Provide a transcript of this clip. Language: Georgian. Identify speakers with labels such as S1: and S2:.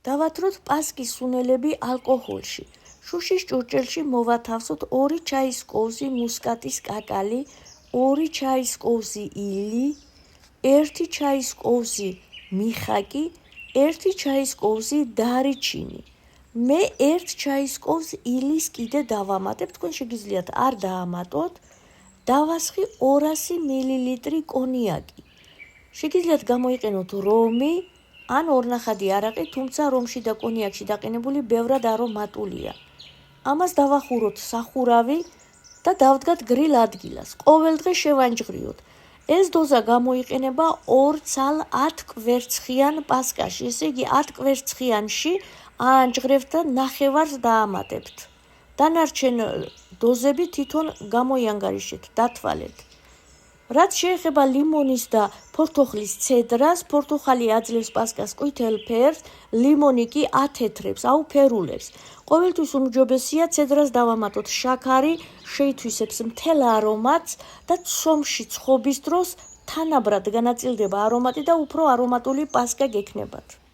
S1: დავათროთ პასკის სუნელები ალკოჰოლში. შუშის ჭურჭელში მოვათავსოთ 2 ჩაის კოვზი მუსკატის კაკალი, 2 ჩაის კოვზი ილი, 1 ჩაის კოვზი მიხაკი, 1 ჩაის კოვზი დარიჩინი. მე 1 ჩაის კოვზ ილის კიდე დავამატებ, თქვენ შეგიძლიათ არ დაამატოთ. დავასხი 200 მილილიტრი კონიაკი. შეგიძლიათ გამოიყენოთ რომი ან ორნახადი არაყი, თუმცა რომში და კონიაკში დაყენებული ბევრად არომატულია. ამას დავახუროთ სახურავი და დავდგათ გრილ ადგილას. ყოველდღე შევანჯღრიოთ. ეს დოზა გამოიყენება 2 ცალ 10 კვერცხიან პასკაში, ესე იგი 10 კვერცხიანში აანჯღრებთ და ნახევარს დაამატებთ. დანარჩენ დოზები თვითონ გამოიანგარიშეთ, დათვალეთ. რაც შეეხება ლიმონის და ფორთოხლის ცედრას, ფორთოხალი აძლევს პასკას ყვითელ ფერს, ლიმონი კი ათეთრებს, აუფერულებს. ყოველთვის უმჯობესია ცედრას დავამატოთ შაქარი, შეითვისებს მთელ არომატს და ცომში ცხობის დროს თანაბრად განაწილდება არომატი და უფრო არომატული პასკა გექნებათ.